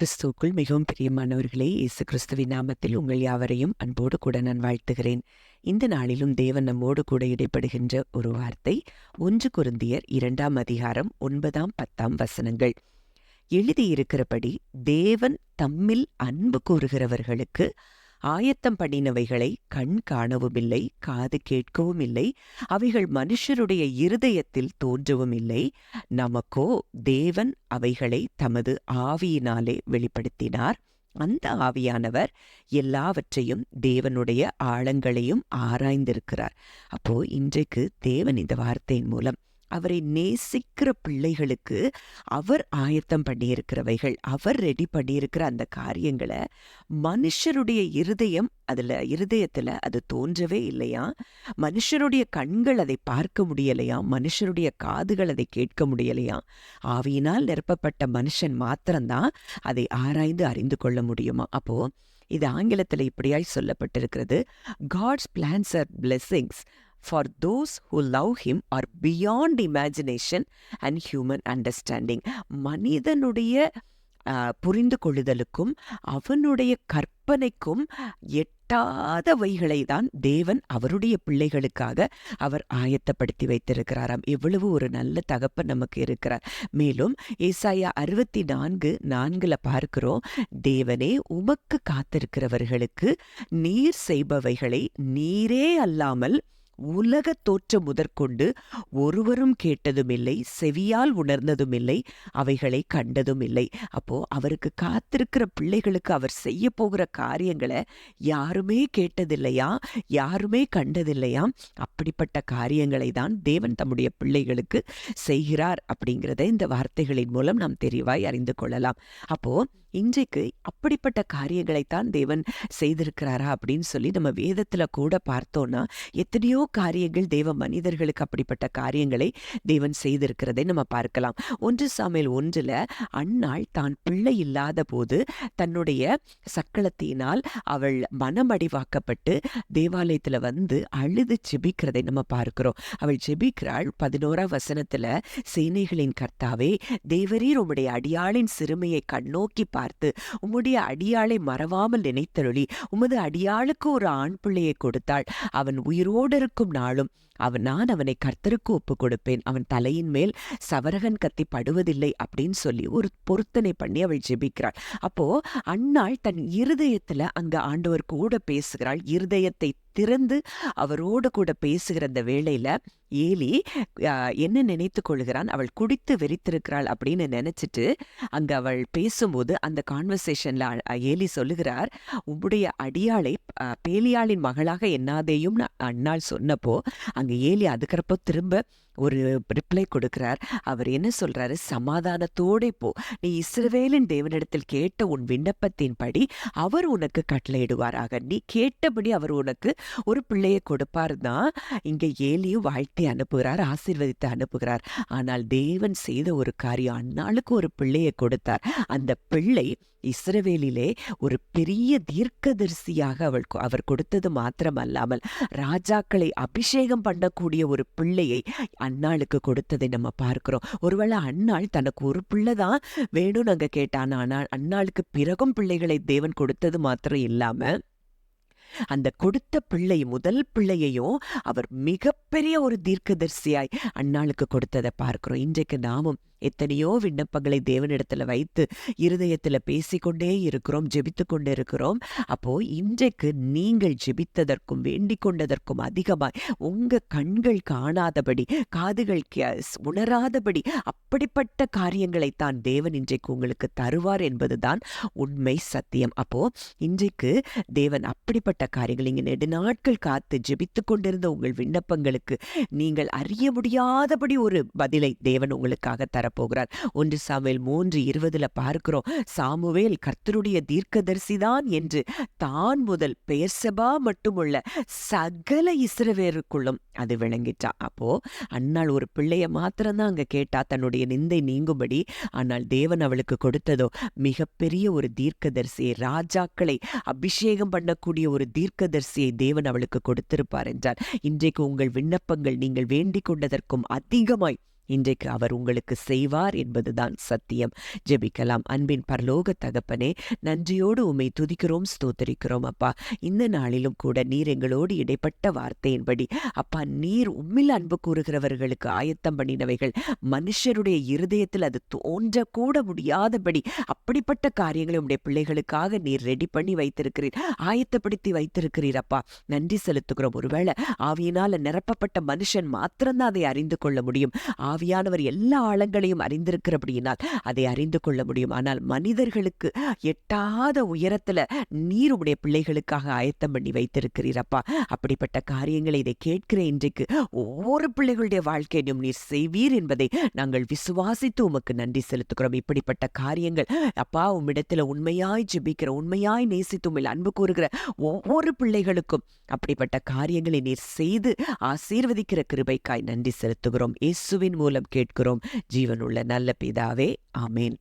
கிறிஸ்துவுக்குள் மிகவும் பிரியமானவர்களே, இயேசு கிறிஸ்துவின் நாமத்தில் உங்கள் யாவரையும் அன்போடு கூட நான் வாழ்த்துகிறேன். இந்த நாளிலும் தேவன் நம்மோடு கூட இடைப்படுகின்ற ஒரு வார்த்தை 1 கொரிந்தியர் 2ஆம் அதிகாரம் 9, 10 வசனங்கள். எழுதியிருக்கிறபடி தேவன் தம்மில் அன்பு கூறுகிறவர்களுக்கு ஆயத்தம் பண்ணினவைகளை கண் காணவும் இல்லை, காது கேட்கவும் இல்லை, அவைகள் மனுஷருடைய இருதயத்தில் தோன்றவும் இல்லை. நமக்கோ தேவன் அவைகளை தமது ஆவியினாலே வெளிப்படுத்தினார். அந்த ஆவியானவர் எல்லாவற்றையும் தேவனுடைய ஆழங்களையும் ஆராய்ந்திருக்கிறார். அப்போ இன்றைக்கு தேவன் இந்த வார்த்தையின் மூலம் அவரை நேசிக்கிற பிள்ளைகளுக்கு அவர் ஆயத்தம் பண்ணியிருக்கிறவைகள், அவர் ரெடி பண்ணியிருக்கிற அந்த காரியங்களை மனுஷருடைய இருதயத்துல அது தோன்றவே இல்லையா, மனுஷருடைய கண்கள் அதை பார்க்க முடியலையா, மனுஷருடைய காதுகள் அதை கேட்க முடியலையா, ஆவியினால் நிரப்பப்பட்ட மனுஷன் மாத்திரம்தான் அதை ஆராய்ந்து அறிந்து கொள்ள முடியுமா. அப்போ இது ஆங்கிலத்தில் இப்படியாய் சொல்லப்பட்டிருக்கிறது, God's plans are blessings for those who love him are beyond imagination and human understanding. மனிதனுடைய புரிந்து கொள்ளுதலுக்கும் அவனுடைய கற்பனைக்கும் எட்டாதவைகளை தான் தேவன் அவருடைய பிள்ளைகளுக்காக அவர் ஆயத்தப்படுத்தி வைத்திருக்கிறாராம். எவ்வளவு ஒரு நல்ல தகப்பன் நமக்கு இருக்கிறார். மேலும் ஏசாயா 64:4 பார்க்கிறோம், தேவனே உமக்கு காத்திருக்கிறவர்களுக்கு நீர் செய்பவைகளை நீரே அல்லாமல் உலக தோற்றம் முதற்கொண்டு ஒருவரும் கேட்டதும் இல்லை, செவியால் உணர்ந்ததும் இல்லை, அவைகளை கண்டதும் இல்லை. அப்போ அவருக்கு காத்திருக்கிற பிள்ளைகளுக்கு அவர் செய்ய போகிற காரியங்களை யாருமே கேட்டதில்லையா, யாருமே கண்டதில்லையா. அப்படிப்பட்ட காரியங்களை தான் தேவன் தம்முடைய பிள்ளைகளுக்கு செய்கிறார் அப்படிங்கிறத இந்த வார்த்தைகளின் மூலம் நாம் தெளிவாய் அறிந்து கொள்ளலாம். அப்போ இன்றைக்கு அப்படிப்பட்ட காரியங்களைத்தான் தேவன் செய்திருக்கிறாரா அப்படின்னு சொல்லி நம்ம வேதத்துல கூட பார்த்தோம்னா எத்தனையோ காரியங்கள் தேவ மனிதர்களுக்கு அப்படிப்பட்ட காரியங்களை தேவன் செய்திருக்கிறதை நம்ம பார்க்கலாம். 1 சாமுவேல் 1 அன்னாள் தான் பிள்ளை இல்லாத போது தன்னுடைய சக்களத்தினால் அவள் மனமடிவாக்கப்பட்டு தேவாலயத்துல வந்து அழுது ஜெபிக்கிறதை நம்ம பார்க்கிறோம். அவள் ஜெபிக்கிறாள். 11ஆம் வசனத்துல, சேனைகளின் கர்த்தாவே, தேவரீர் உம்முடைய அடியாளின் சிறுமையை கண்ணோக்கி பார்த்து உம்முடைய அடியாளை மறவாமல் நினைத்தருளி உமது அடியாளுக்கு ஒரு ஆண் பிள்ளையை கொடுத்தாள். அவன் உயிரோடு இருக்கும் நாளும் நான் அவனை கர்த்தருக்கு ஒப்பு கொடுப்பேன், அவன் தலையின் மேல் சவரகன் கத்தி படுவதில்லை அப்படின்னு சொல்லி ஒரு பொருத்தனை பண்ணி அவள் ஜெபிக்கிறாள். அப்போ அன்னாள் தன் இருதயத்துல அங்க ஆண்டவர் கூட பேசுகிறாள். இருதயத்தை திறந்து அவரோடு கூட பேசுகிற அந்த வேளையில ஏலி என்ன நினைத்து கொள்கிறான், அவள் குடித்து வெறித்திருக்கிறாள் அப்படின்னு நினைச்சிட்டு அங்க அவள் பேசும்போது அந்த கான்வர்சேஷன்ல ஏலி சொல்லுகிறார், உம்முடைய அடியாளை பேலியாளின் மகளாக எண்ணாதேயும் அன்னாள் சொன்னப்போ அங்க ஏலி அதுக்கப்புறம் திரும்ப ஒரு ரிப்ளை கொடுக்கிறார். அவர் என்ன சொல்றாரு, சமாதானத்தோட போ, நீ இஸ்ரவேலின் தேவனிடத்தில் கேட்ட உன் விண்ணப்பத்தின்படி அவர் உனக்கு கட்டளையிடுவாராக, நீ கேட்டபடி அவர் உனக்கு ஒரு பிள்ளையை கொடுப்பார் தான் இங்க ஏலியும் வாழ்த்தி அனுப்புகிறார், ஆசீர்வதித்து அனுப்புகிறார். ஆனால் தேவன் செய்த ஒரு காரியம், அன்னாளுக்கு ஒரு பிள்ளையை கொடுத்தார். அந்த பிள்ளை இஸ்ரவேலிலே ஒரு பெரிய தீர்க்கதரிசியாக அவர் கொடுத்தது மாத்திரமல்லாமல் ராஜாக்களை அபிஷேகம் பண்ணக்கூடிய ஒரு பிள்ளையை அன்னாளுக்கு கொடுத்ததை நம்ம பார்க்கிறோம். ஒருவேளை அன்னாள் தனக்கு ஒரு பிள்ளைதான் வேணும்னு அங்க கேட்டான். ஆனால் அன்னாளுக்கு பிறகும் பிள்ளைகளை தேவன் கொடுத்தது மாத்திரம் இல்லாம அந்த கொடுத்த பிள்ளை, முதல் பிள்ளையையும் அவர் மிகப்பெரிய ஒரு தீர்க்கதரிசியாய் அன்னாளுக்கு கொடுத்ததை பார்க்கிறோம். இன்றைக்கு நாமும் எத்தனையோ விண்ணப்பங்களை தேவனிடத்துல வைத்து இருதயத்துல பேசிக்கொண்டே இருக்கிறோம், ஜெபித்து கொண்டே இருக்கிறோம். அப்போ இன்றைக்கு நீங்கள் ஜெபித்ததற்கும் வேண்டிக் கொண்டதற்கும் அதிகமாய் உங்க கண்கள் காணாதபடி, காதுகள் உணராதபடி அப்படிப்பட்ட காரியங்களைத்தான் தேவன் இன்றைக்கு உங்களுக்கு தருவார் என்பதுதான் உண்மை, சத்தியம். அப்போ இன்றைக்கு தேவன் அப்படிப்பட்ட காரியங்கள், இங்க நெடுநாட்கள் காத்து ஜெபித்து கொண்டிருந்த உங்கள் விண்ணப்பங்களுக்கு நீங்கள் அறிய முடியாதபடி ஒரு பதிலை தேவன் உங்களுக்காக தர போகிறார். 1 சாமுவேல் 3:20 பார்க்கிறோம், சாமுவேல் கர்த்தருடைய தீர்க்கதரிசிதான் என்று தான் முதல் பெயர்செபா மட்டுமுள்ள சகல இஸ்ரவேலுக்குள்ளும் அது விளங்கிட்டா. அப்போ அன்னாள் ஒரு பிள்ளைய மாத்திரம்தான் அங்க கேட்டா தன்னுடைய நிந்தை நீங்கும்படி. ஆனால் தேவன் அவளுக்கு கொடுத்ததோ மிகப்பெரிய ஒரு தீர்க்கதரிசியை, ராஜாக்களை அபிஷேகம் பண்ணக்கூடிய ஒரு தீர்க்கதரிசியை தேவன் அவளுக்கு கொடுத்திருப்பார் என்றால் இன்றைக்கு உங்கள் விண்ணப்பங்கள் நீங்கள் வேண்டிக் கொண்டதற்கும் அதிகமாய் இன்றைக்கு அவர் உங்களுக்கு செய்வார் என்பதுதான் சத்தியம். ஜெபிக்கலாம். அன்பின் பரலோக தகப்பனே, நன்றியோடு உம்மை துதிக்கிறோம், ஸ்தோத்தரிக்கிறோம் அப்பா. இந்த நாளிலும் கூட நீர் எங்களோடு இடைப்பட்ட வார்த்தையின்படி அப்பா, நீர் உம்மில் அன்பு கூறுகிறவர்களுக்கு ஆயத்தம் பண்ணினவைகள் மனுஷருடைய இருதயத்தில் அது தோன்றக்கூட முடியாதபடி அப்படிப்பட்ட காரியங்களை உம்முடைய பிள்ளைகளுக்காக நீர் ரெடி பண்ணி வைத்திருக்கிறீர், ஆயத்தப்படுத்தி வைத்திருக்கிறீர் அப்பா. நன்றி செலுத்துகிறோம். ஒருவேளை ஆவியினால நிரப்பப்பட்ட மனுஷன் மாத்திரம்தான் அதை அறிந்து கொள்ள முடியும். ஆவியானவர் எல்லா ஆழங்களையும் அறிந்திருக்கிறபடியினால் அதை அறிந்து கொள்ள முடியும். ஆனால் மனிதர்களுக்கு எட்டாத உயரத்துல நீர் உடைய பிள்ளைகளுக்காக ஆயத்தம் பண்ணி வைத்திருக்கிறீர் அப்பா. அப்படிப்பட்ட காரியங்களை இதை கேட்கிற இன்றைக்கு ஒவ்வொரு பிள்ளைகளுடைய வாழ்க்கையிலும் நீர் செய்வீர் என்பதை நாங்கள் விசுவாசித்து உமக்கு நன்றி செலுத்துகிறோம். இப்படிப்பட்ட காரியங்கள் அப்பா, உம்மிடத்தில் உண்மையாய் ஜெபிக்கிற, உண்மையாய் நேசித்து உம்மில் அன்பு கூறுகிற ஒவ்வொரு பிள்ளைகளுக்கும் அப்படிப்பட்ட காரியங்களை நீர் செய்து ஆசீர்வதிக்கிற கிருபைக்காய் நன்றி செலுத்துகிறோம். இயேசுவின் மூலம் கேட்கிறோம் ஜீவனுள்ள நல்ல பிதாவே, ஆமேன்.